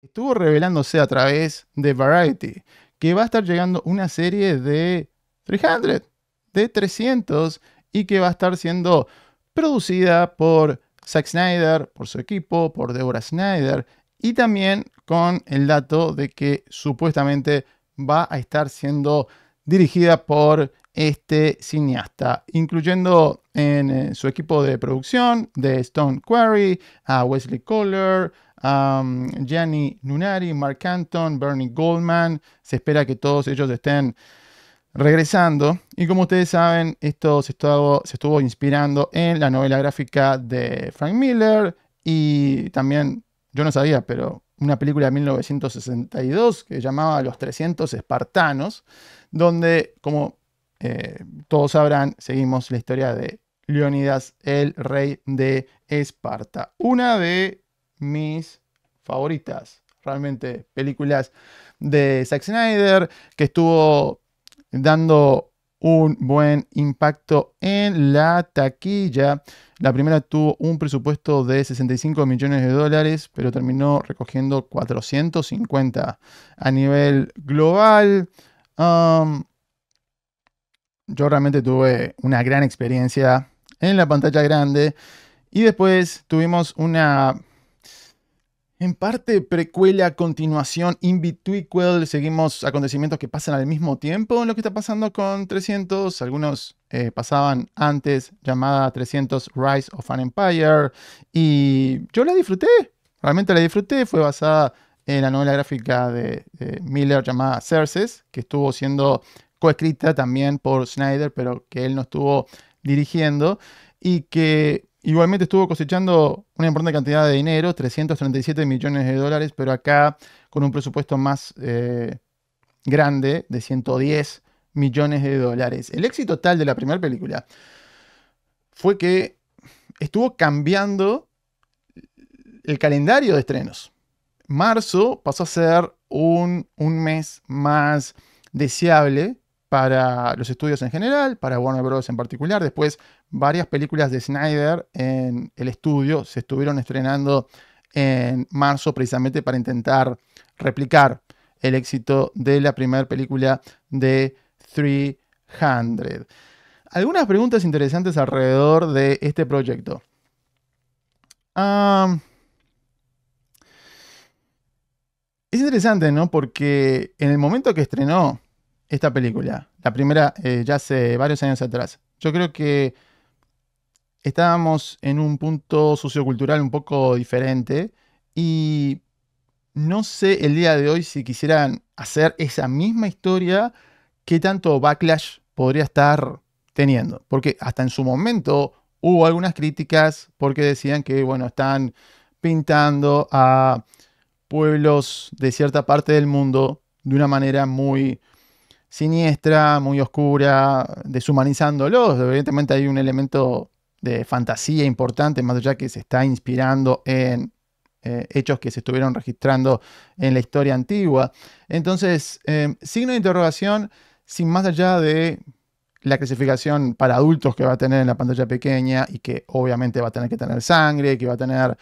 estuvo revelándose a través de Variety que va a estar llegando una serie de 300, de 300, y que va a estar siendo producida por Zack Snyder, por su equipo, por Deborah Snyder, y también con el dato de que supuestamente va a estar siendo dirigida por este cineasta, incluyendo en su equipo de producción de Stone Quarry a Wesley Kohler, Gianni Nunari, Mark Anton, Bernie Goldman. Se espera que todos ellos estén regresando. Y como ustedes saben, esto se estuvo inspirando en la novela gráfica de Frank Miller y también, yo no sabía, pero una película de 1962 que llamaba Los 300 Espartanos, donde, como todos sabrán, seguimos la historia de Leónidas, el rey de Esparta. Una de mis favoritas, realmente, películas de Zack Snyder, que estuvo dando un buen impacto en la taquilla. La primera tuvo un presupuesto de 65 millones de dólares, pero terminó recogiendo 450 a nivel global. Yo realmente tuve una gran experiencia en la pantalla grande. Y después tuvimos una, en parte, precuela, continuación, in-betweequel. Seguimos acontecimientos que pasan al mismo tiempo en lo que está pasando con 300. Algunos pasaban antes, llamada 300 Rise of an Empire. Y yo la disfruté, realmente la disfruté. Fue basada en la novela gráfica de Miller llamada Xerxes, que estuvo siendo coescrita también por Snyder, pero que él no estuvo dirigiendo. Y que igualmente estuvo cosechando una importante cantidad de dinero, 337 millones de dólares, pero acá con un presupuesto más grande de 110 millones de dólares. El éxito tal de la primera película fue que estuvo cambiando el calendario de estrenos. Marzo pasó a ser un mes más deseable para los estudios en general, para Warner Bros. En particular. Después, varias películas de Snyder en el estudio se estuvieron estrenando en marzo precisamente para intentar replicar el éxito de la primera película de 300. Algunas preguntas interesantes alrededor de este proyecto. Es interesante, ¿no? Porque en el momento que estrenó esta película, la primera ya hace varios años atrás, yo creo que estábamos en un punto sociocultural un poco diferente y no sé el día de hoy si quisieran hacer esa misma historia, qué tanto backlash podría estar teniendo. Porque hasta en su momento hubo algunas críticas porque decían que, bueno, están pintando a pueblos de cierta parte del mundo de una manera muy siniestra, muy oscura, deshumanizándolos. Evidentemente hay un elemento de fantasía importante, más allá que se está inspirando en hechos que se estuvieron registrando en la historia antigua. Entonces, signo de interrogación, sin más allá de la clasificación para adultos que va a tener en la pantalla pequeña y que obviamente va a tener que tener sangre, que va a tener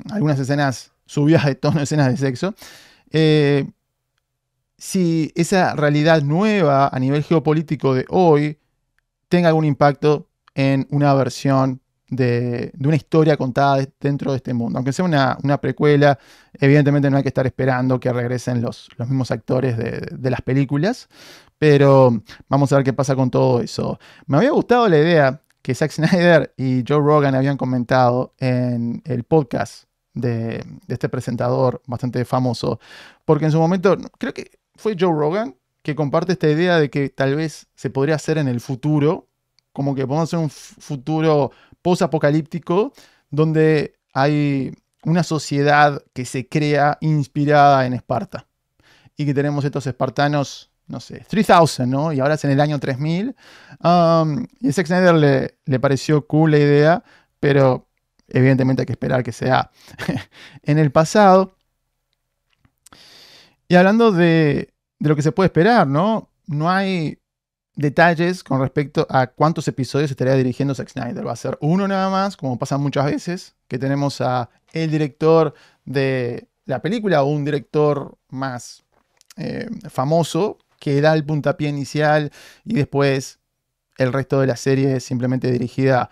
algunas escenas subidas de tono, escenas de sexo. Si esa realidad nueva a nivel geopolítico de hoy tenga algún impacto en una versión de una historia contada dentro de este mundo. Aunque sea una precuela, evidentemente no hay que estar esperando que regresen los mismos actores de las películas, pero vamos a ver qué pasa con todo eso. Me había gustado la idea que Zack Snyder y Joe Rogan habían comentado en el podcast de este presentador bastante famoso, porque en su momento, creo que fue Joe Rogan que comparte esta idea de que tal vez se podría hacer en el futuro, como que podemos hacer un futuro post-apocalíptico donde hay una sociedad que se crea inspirada en Esparta y que tenemos estos espartanos, no sé, 3000, ¿no? Y ahora es en el año 3000. Y a Zack Snyder le pareció cool la idea, pero evidentemente hay que esperar que sea en el pasado. Y hablando de lo que se puede esperar, ¿no? No hay detalles con respecto a cuántos episodios estaría dirigiendo Zack Snyder. Va a ser uno nada más, como pasa muchas veces, que tenemos a el director de la película o un director más famoso que da el puntapié inicial y después el resto de la serie es simplemente dirigida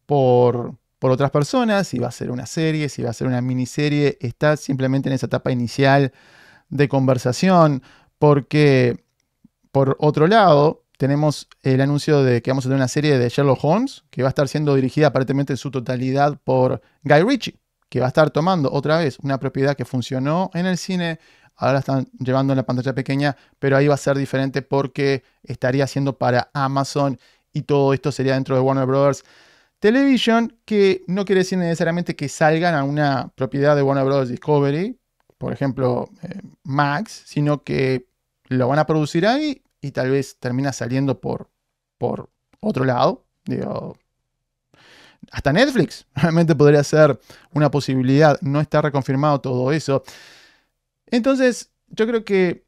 por otras personas, si va a ser una serie, si va a ser una miniserie, está simplemente en esa etapa inicial de conversación, porque por otro lado tenemos el anuncio de que vamos a tener una serie de Sherlock Holmes, que va a estar siendo dirigida aparentemente en su totalidad por Guy Ritchie, que va a estar tomando otra vez una propiedad que funcionó en el cine, ahora la están llevando en la pantalla pequeña, pero ahí va a ser diferente porque estaría haciendo para Amazon y todo esto sería dentro de Warner Bros. Television, que no quiere decir necesariamente que salgan a una propiedad de Warner Bros. Discovery, por ejemplo, Max, sino que lo van a producir ahí y tal vez termina saliendo por otro lado. Digo, hasta Netflix realmente podría ser una posibilidad. No está reconfirmado todo eso. Entonces, yo creo que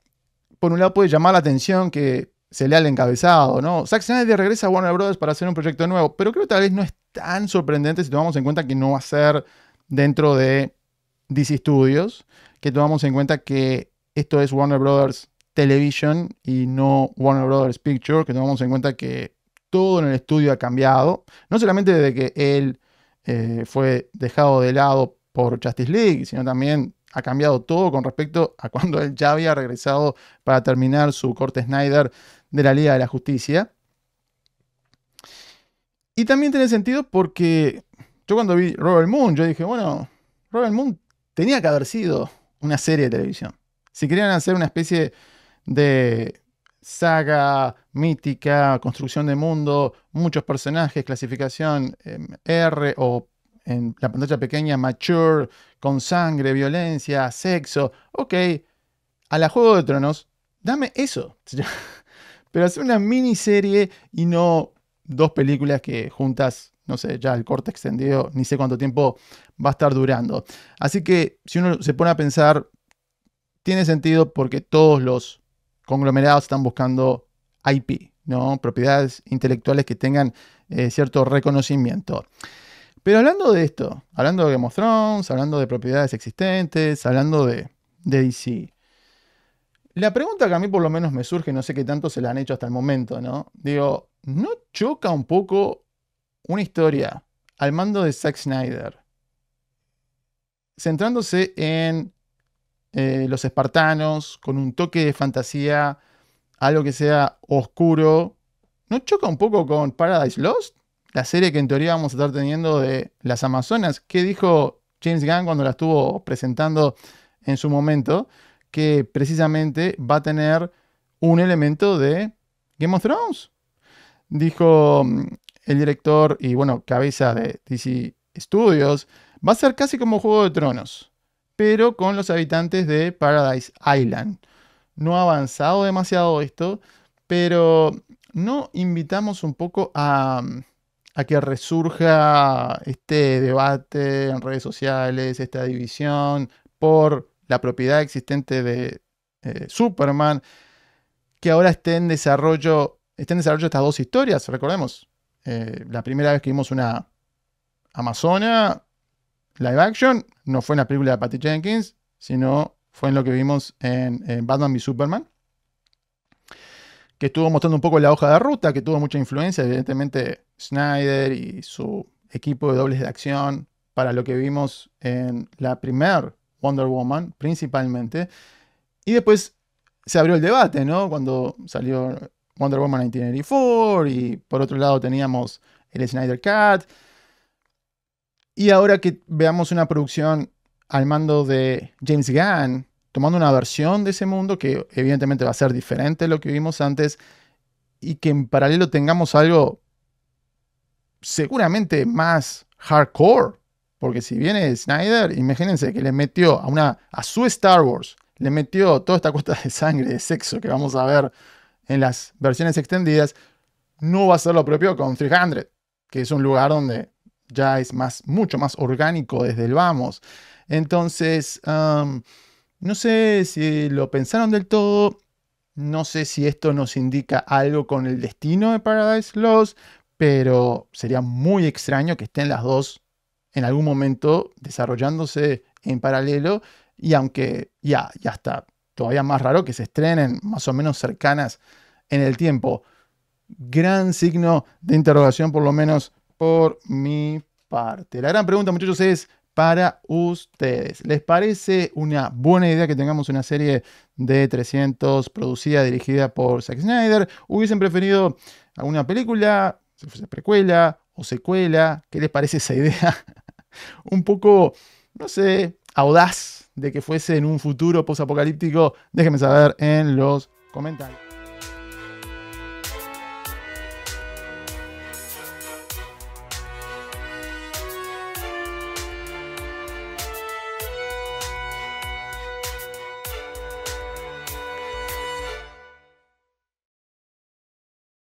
por un lado puede llamar la atención que se lea el encabezado, ¿no? Zack Snyder regresa a Warner Bros. Para hacer un proyecto nuevo, pero creo que tal vez no es tan sorprendente si tomamos en cuenta que no va a ser dentro de DC Studios, que tomamos en cuenta que esto es Warner Bros. Television y no Warner Bros. Picture, que tomamos en cuenta que todo en el estudio ha cambiado, no solamente desde que él fue dejado de lado por Justice League, sino también ha cambiado todo con respecto a cuando él ya había regresado para terminar su corte Snyder de la Liga de la Justicia. Y también tiene sentido porque yo cuando vi Rebel Moon, yo dije, bueno, Rebel Moon tenía que haber sido una serie de televisión. Si querían hacer una especie de saga mítica, construcción de mundo, muchos personajes, clasificación R o en la pantalla pequeña mature, con sangre, violencia, sexo, ok, a la Juego de Tronos, dame eso. Pero hacer una miniserie y no dos películas que juntas, no sé, ya el corte extendido, ni sé cuánto tiempo va a estar durando. Así que si uno se pone a pensar, tiene sentido porque todos los conglomerados están buscando IP, ¿no? Propiedades intelectuales que tengan cierto reconocimiento. Pero hablando de esto, hablando de Game of Thrones, hablando de propiedades existentes, hablando de DC, la pregunta que a mí por lo menos me surge, no sé qué tanto se la han hecho hasta el momento, ¿no? Digo, ¿no choca un poco una historia al mando de Zack Snyder, centrándose en los espartanos, con un toque de fantasía, algo que sea oscuro? ¿No choca un poco con Paradise Lost? La serie que en teoría vamos a estar teniendo de las Amazonas. ¿Qué dijo James Gunn cuando la estuvo presentando en su momento? Que precisamente va a tener un elemento de Game of Thrones. Dijo el director y bueno, cabeza de DC Studios, va a ser casi como Juego de Tronos, pero con los habitantes de Paradise Island. No ha avanzado demasiado esto, pero no invitamos un poco a que resurja este debate en redes sociales, esta división por la propiedad existente de Superman, que ahora estén en desarrollo estas dos historias. Recordemos, la primera vez que vimos una Amazona live action no fue en la película de Patty Jenkins, sino fue en lo que vimos en Batman v Superman, que estuvo mostrando un poco la hoja de ruta, que tuvo mucha influencia, evidentemente, Snyder y su equipo de dobles de acción para lo que vimos en la primer Wonder Woman, principalmente. Y después se abrió el debate, ¿no? Cuando salió Wonder Woman 1984 y por otro lado teníamos el Snyder Cut. Y ahora que veamos una producción al mando de James Gunn, tomando una versión de ese mundo que evidentemente va a ser diferente de lo que vimos antes y que en paralelo tengamos algo seguramente más hardcore, porque si viene Snyder, imagínense que le metió a su Star Wars, le metió toda esta cuota de sangre, de sexo que vamos a ver en las versiones extendidas, no va a ser lo propio con 300, que es un lugar donde ya es mucho más orgánico desde el vamos. Entonces, no sé si lo pensaron del todo, no sé si esto nos indica algo con el destino de Paradise Lost, pero sería muy extraño que estén las dos en algún momento desarrollándose en paralelo Y aunque ya está todavía más raro que se estrenen más o menos cercanas en el tiempo. Gran signo de interrogación, por lo menos por mi parte. La gran pregunta, muchachos, es para ustedes. ¿Les parece una buena idea que tengamos una serie de 300 producida, dirigida por Zack Snyder? ¿Hubiesen preferido alguna película, si fuese precuela o secuela? ¿Qué les parece esa idea? Un poco, no sé, audaz de que fuese en un futuro posapocalíptico. Déjenme saber en los comentarios.